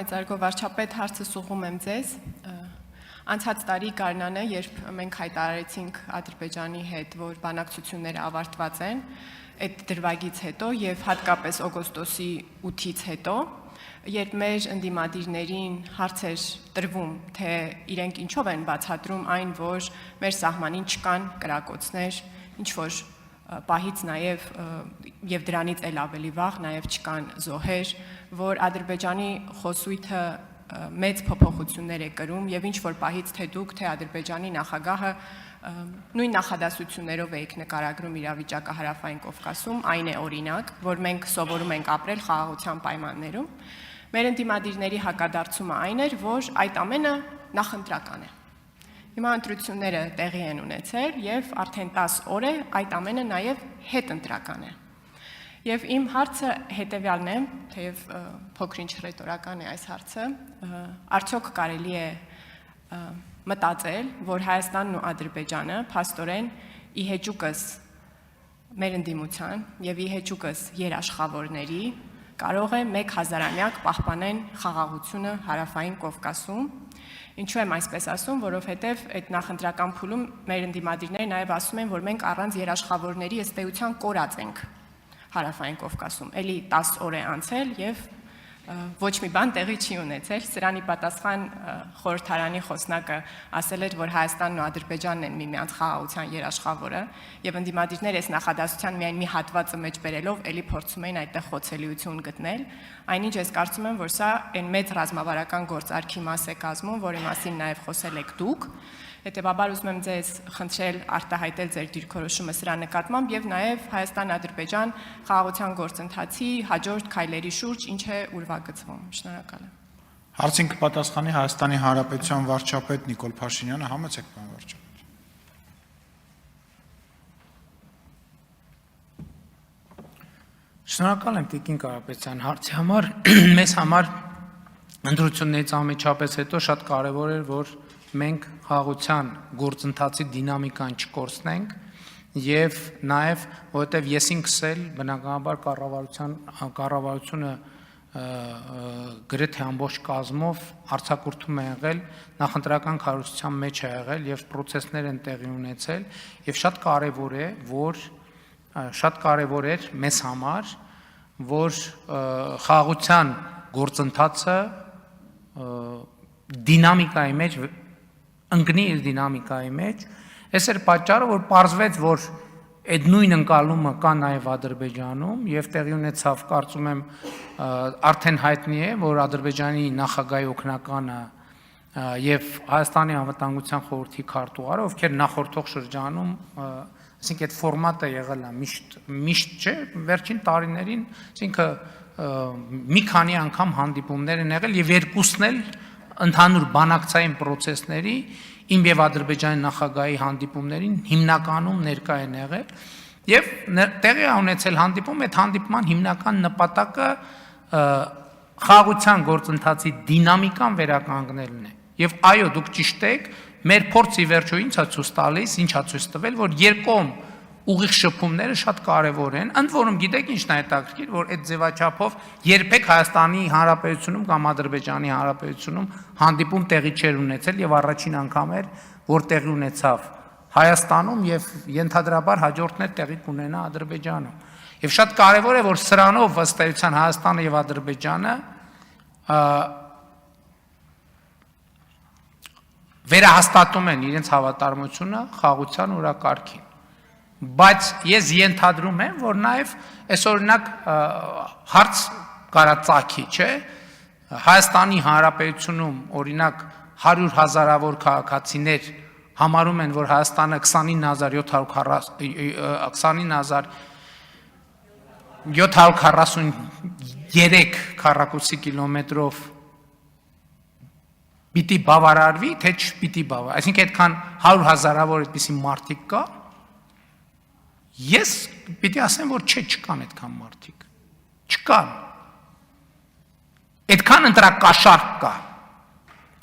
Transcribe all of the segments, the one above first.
մեծարգո վարչապետ, հարցը ուղղում եմ ձեզ։ Անցած տարի գարնանը, երբ մենք հայտարարեցինք Ադրբեջանի հետ, որ բանակցությունները ավարտված են, այդ դրվագից հետո եւ հատկապես օգոստոսի 8-ից հետո, երբ մեր ընդդիմադիրներին հարց էր տրվում, թե իրենք ինչով են բացատրում այն, որ մեր սահմանին չկան կրակոցներ, ինչ որ պահից նաև եւ դրանից էլ ավելի վաղ նաև չկան զոհեր, որ Ադրբեջանի խոսույթը մեծ փոփոխություններ է կրում եւ ինչ որ պահից թե դուք, թե Ադրբեջանի նախագահը նույն նախադասություններով եք նկարագրում իրավիճակը Հարավային Կովկասում, այն է օրինակ, որ մենք սովորում ենք ապրել խաղաղության պայմաններում։ Մեր ընդդիմադիրների հակադարձումը այն էր, որ այդ ամենը նախընտրական է։ Հիմա ընտրությունները տեղի են ունեցել եւ արդեն 10 օր է այդ ամենը նաեւ հետընտրական է։ Եվ իմ հարցը հետեւյալն է, թեև փոքրինչ ռետորական է այս հարցը, արդյոք կարելի է մտածել, որ Հայաստանն ու Ադրբեջանը փաստորեն ի հեճուկս մեր ընդդիմության եւ ի հեճուկս երաշխավորների կարող է 1000-ամյակ պահպանեն խաղաղությունը Հարավային Կովկասում։ Ինչու եմ այսպես ասում, որովհետև այդ նախընտրական փուլում մեր ընդդիմադիրները նաև ասում են, որ մենք առանց երաշխավորների ըստ էության կորած ենք Հարավային Կովկասում։ Էլի 10 օր է անցել եւ ոչ մի բան տեղի չի ունեցել։ Սրանի պատասխան խորհրդարանի խոսնակը ասել էր, որ Հայաստանն ու Ադրբեջանն են միմյանց խաղաղության երաշխավորը եւ ընդդիմադիրները այս նախադասության միայն մի հատվածը մեջ բերելով էլի փորձում էին այդտեղ խոցելիություն գտնել։ Այնինչ ես կարծում եմ, որ սա այն մեծ ռազմավարական գործարքի մաս է կազմում, որի մասին նաեւ խոսել եք դուք։ Հետևաբար ուզում եմ ձեզ խնդրել արտահայտել ձեր դիրքորոշումը սրա նկատմամբ եւ նաեւ Հայաստան-Ադրբեջան խաղաղության գործընթացի հաջորդ քայլերի շուրջ ինչ է ուրվագծվում։ Շնորհակալ եմ։ Հարցին կպատասխանի Հայաստանի Հանրապետության վարչապետ Նիկոլ Փաշինյանը, համեցեք պարոն վարչապետ։ Շնորհակալ եմ Տիկին Կարապետյան հարցի համար։ Մեզ համար ընտրություններից անմիջապես հետո շատ կարևոր էր, որ մենք խաղաղության գործընթացի դինամիկան չկորցնենք եւ նաեւ որովհետեւ ես ինքս էլ բնականաբար կառավարությունը գրեթե ամբողջ կազմով արձակուրդում է եղել նախընտրական քարոզության մեջ է եղել եւ process-ներ են տեղի ունեցել եւ շատ կարեւոր էր մեզ համար որ խաղաղության գործընթացը դինամիկայի մեջ ընկնի իր դինամիկայի մեջ, այս էր պատճառը, որ պարզվեց, որ այդ նույն ընկալումը կա նաև Ադրբեջանում եւ տեղի ունեցավ, կարծում եմ, արդեն հայտնի է, որ Ադրբեջանի նախագահի օգնականը եւ Հայաստանի անվտանգության խորհրդի քարտուղարը, ովքեր նախորդող շրջանում, այսինքն այդ ֆորմատը եղել է միշտ չէ, վերջին տարիներին, այսինքն մի քանի անգամ հանդիպումներ են եղել եւ երկուսն էլ ընդհանուր բանակցային process-ների իմ եւ Ադրբեջանի նախագահի հանդիպումներին հիմնականում ներկա են եղել եւ տեղի է ունեցել հանդիպում, այդ հանդիպման հիմնական նպատակը խաղաղության գործընթացի դինամիկան վերականգնելն է եւ այո դուք ճիշտ եք մեր փորձի վերջո ինչա ցույց տալիս ինչա ցույց տվել որ երկկողմ ուղիղ շփումները շատ կարևոր են ընդ որում գիտեք ինչն է հետաքրքիր որ այդ ձևաչափով երբեք Հայաստանի Հանրապետությունում կամ Ադրբեջանի Հանրապետությունում հանդիպում տեղի չէր ունեցել եւ առաջին անգամ էր որ տեղի ունեցավ Հայաստանում եւ ենթադրաբար հաջորդներ տեղի կունենա Ադրբեջանում եւ շատ կարևոր է որ սրանով ըստ էության Հայաստանը եւ Ադրբեջանը վերահաստատում են իրենց հավատարմությունը խաղաղության օրակարգին բայց ես ենթադրում եմ որ նաև այս օրինակ հարց կարա ծագի չէ Հայաստանի Հանրապետությունում օրինակ 100,000-ավոր քաղաքացիներ համարում են որ Հայաստանը 29743 քառակուսի կիլոմետրով պիտի բավարարվի թե չպիտի բավարարվի այսինքն այդքան 100,000-ավոր այդպիսի մարդիկ կա Ես պիտի ասեմ, որ չկան այդքան մարդիկ, չկան, այդքան ընտրակաշարք կա,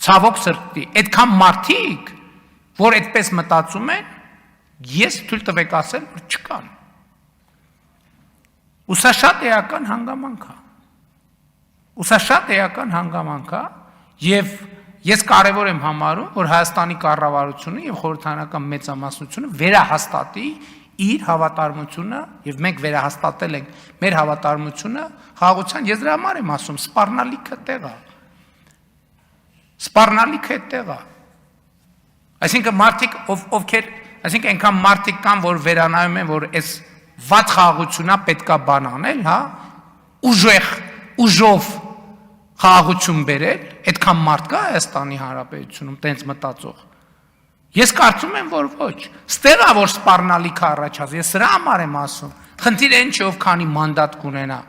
ցավոք սրտի, այդքան մարդիկ, որ այդպես մտածում են, ես թույլ տվեք ասել, որ չկան, ու սա շատ էական հանգամանք է, Ու սա շատ էական հանգամանք է, եւ ես կարևոր եմ համարում, որ Հայաստանի կառավարությունը եւ խորհրդարանական մեծամասնությունը վերահաստատի իր հավատարմությունը եւ մենք վերահաստատել ենք մեր հավատարմությունը խաղաղության, ես դրա համար եմ ասում, սպառնալիքը տեղ է։ Սպառնալիքը տեղ է։ Այսինքն մարդիկ ովքեր, այսինքն այնքան մարդիկ կան, որ վերանայում են, որ այս վատ խաղաղությունա պետքա բան անել, հա, ուժով խաղաղություն բերել, այդքան մարդ կա Հայաստանի Հանրապետությունում, տենց մտածող։ Ես կարծում եմ, որ ոչ։ Ստեղ է, որ սպառնալիքը առաջացած, ես սրա համար եմ ասում։ Խնդիրը այն չէ, ով քանի մանդատ կունենա։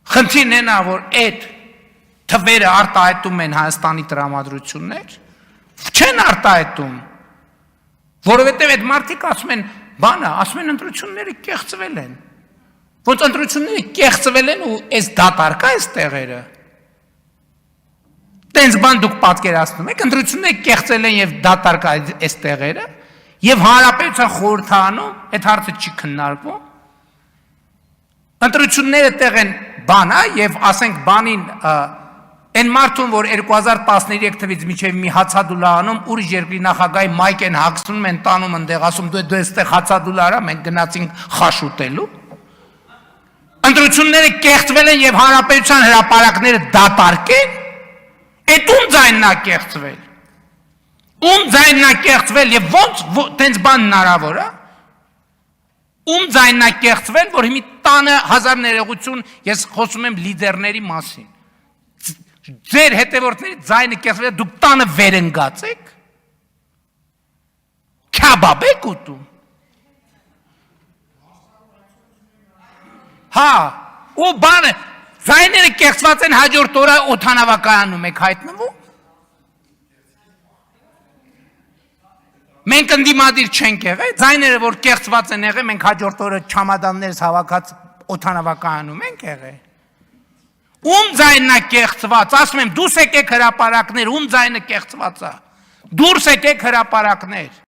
Խնդիրն այն է, որ այդ թվերը արտահայտում են Հայաստանի տրամադրություններ, չեն արտահայտում, որովհետև այդ մարդիկ ասում են, բանը, ասում են ընտրությունները կեղծվել են։ Ոնց ընտրությունները կեղծվել են ու այս դատարկա այս տեղերը։ Տենց բան դուք պատկերացնում եք, ընտրությունները կեղծել են եւ դատարկա այս տեղերը, եւ հանրապետության խորհրդարանում այդ հարցը չի քննարկվում։ Ընտրությունները տեղ են բան, եւ ասենք բանին այն մարդուն, որ 2013 թվականից մինչև մի հացադուլա անում, ուրիշ երկրի նախագահի մայք են հագցնում են տանում ընդեղ, ասում դու այստեղ հացադուլա արա, մենք գնացինք խաշ ուտելու։ Ընտրությունները կեղծվել են եւ հանրապետության հրապարակները դատարկեն, այդ ում ձայնն է կեղծվել։ Ում ձայնն է կեղծվել եւ ոնց տենց բան հնարավոր է։ Ում ձայնն է կեղծվել, որ հիմի տանը հազար ներողություն, ես խոսում եմ լիդերների մասին։ Ձեր հետևորդների ձայնը կեղծվել, դուք տանը վերընկած եք։ Քաբաբ եք ուտում։ Հա, ու բանը, ձայները կեղծված են հաջորդ օրը օդանավակայանում եք հայտնվում։ Մենք ընդդիմադիր չենք եղել, ձայները, որ կեղծված են եղել, մենք հաջորդ օրը չամադաններս հավաքած օդանավակայանում ենք եղել։ Ում ձայնն է կեղծված, ասում եմ, դուրս եկեք հրապարակներ, ում ձայնը կեղծված է։ Դուրս եկեք հրապարակներ։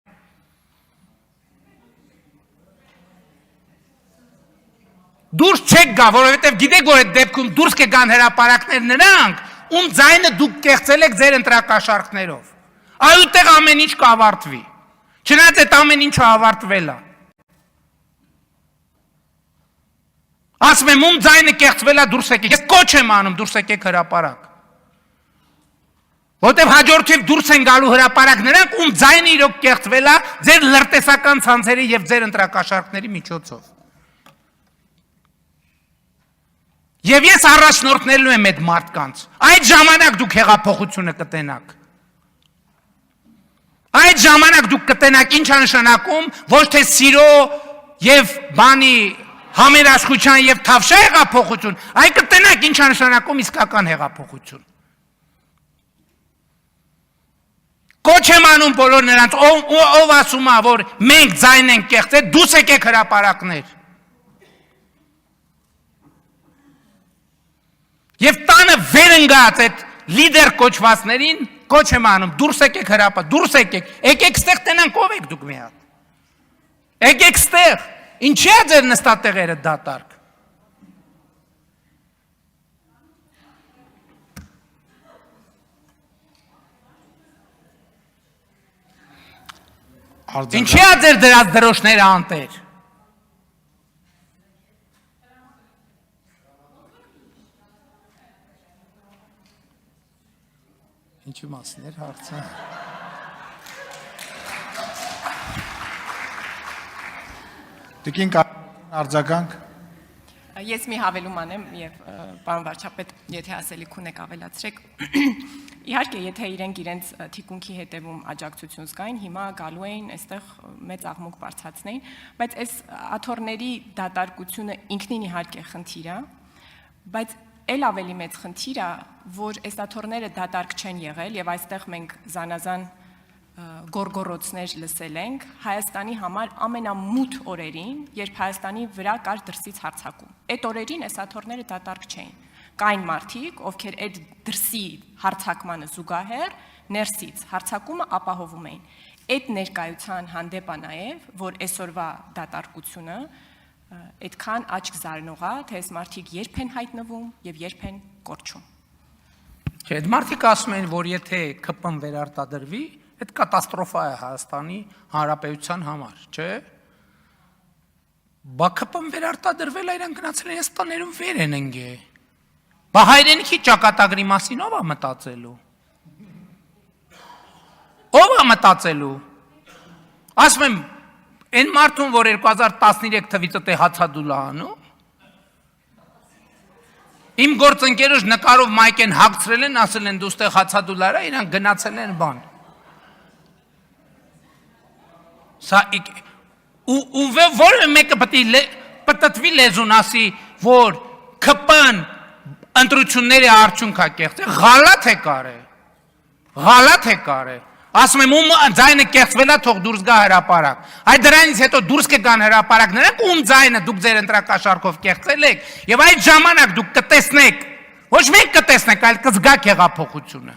Դուրս չեք գա, որովհետև գիտեք, որ այդ դեպքում դուրս կգան հրապարակներ նրանք, ում ձայնը դուք կեղծել եք ձեր ընտրակաշառքներով։ Այդտեղ ամեն ինչ կավարտվի։ Չնայած այդ ամեն ինչը ավարտվել է։ Ասում եմ, ում ձայնը կեղծվել է, դուրս եկեք։ Ես կոչ եմ անում, դուրս եկեք հրապարակ։ Որտեւ հաջորդիվ դուրս են գալու հրապարակ նրանք, ում ձայնը իրոք կեղծվել է ձեր լրտեսական ցանցերի եւ ձեր ընտրակաշառքների միջոցով։ Եվ ես առաջնորդնելու եմ այդ մարդկանց։ Այդ ժամանակ դուք հեղափոխությունը կտենաք։ Այդ ժամանակ դուք կտենաք ինչ է նշանակում, ոչ թե սիրո եւ բանի համերաշխության եւ թավշա հեղափոխություն, այլ կտենաք ինչ է նշանակում իսկական հեղափոխություն։ Կոչ եմ անում բոլոր նրանց, ով ասում է, որ մենք ձայն ենք կեղծել, դուս եկեք հրապարակներ։ Եվ տանը վերընկած այդ լիդեր կոչվածներին կոչ եմ անում, դուրս եկեք հրապարակ, դուրս եկեք ստեղ տենանք, ով եք դուք մի հատ։ Եկեք ստեղ, ինչի է ձեր նստատեղերը դատարկ։ Ինչի է ձեր դրած դրոշները անտեր։ Ինչու մասներ հարցը։ Տիկին արձագանք։ Ես մի հավելում անեմ եւ պարոն վարչապետ, եթե ասելիք ունեք ավելացրեք։ Իհարկե, եթե իրենց թիկունքի հետևում աջակցություն զգային, հիմա գալու էին այստեղ մեծ աղմուկ բարձրացնեին, բայց այս աթոռների դատարկությունը ինքնին իհարկե խնդիր է, բայց Էլ ավելի մեծ խնդիր է, որ այս աթոռները դատարկ չեն եղել եւ այստեղ մենք զանազան գորգորոցներ լսել ենք Հայաստանի համար ամենամութ օրերին, երբ Հայաստանի վրա կար դրսից հարձակում։ Այդ օրերին այս աթոռները դատարկ չէին։ Կային մարդիկ, ովքեր այդ դրսի հարձակմանը զուգահեռ ներսից հարձակումը ապահովում էին։ Այդ ներկայության հանդեպ է նաեւ, որ այսօրվա դատարկությունը այդքան աչք զարնող է, թե այս մարդիկ երբ են հայտնվում եւ երբ են կորչում։ Չէ, այդ մարդիկ ասում են, որ եթե ԿՊ-ն վերարտադրվի, այդ կատաստրոֆա է Հայաստանի Հանրապետության համար, չէ՞։ Բա ԿՊ-ն վերարտադրվել է, իրենք գնացել են այս տներում վեր են ընկե։ Բա հայրենիքի ճակատագրի մասին ով է մտածելու։ Ով է մտածելու։ Ասում եմ, այն մարդուն, որ 2013 թվականից է հացադուլ անում, իմ գործընկերոջ նկարով մայք են հագցրել են, ասել են դու ստեղ հացադուլ արա, իրանք գնացել են բան։ Սա ու որը մեկը պտտվի լեզուն ասի, որ ԿՊ-ն ընտրությունների արդյունք է կեղծել, ղալաթ է կարել։ Ասում եմ, ում ձայնը կեղծվել է, թող դուրս գա հրապարակ։ Այդ դրանից հետո դուրս կգան հրապարակ նրանք, ում ձայնը դուք ձեր ընտրակաշառքով կեղծել եք, եւ այդ ժամանակ դուք կտեսնեք, ոչ մենք կտեսնենք, այլ կզգաք հեղափոխությունը։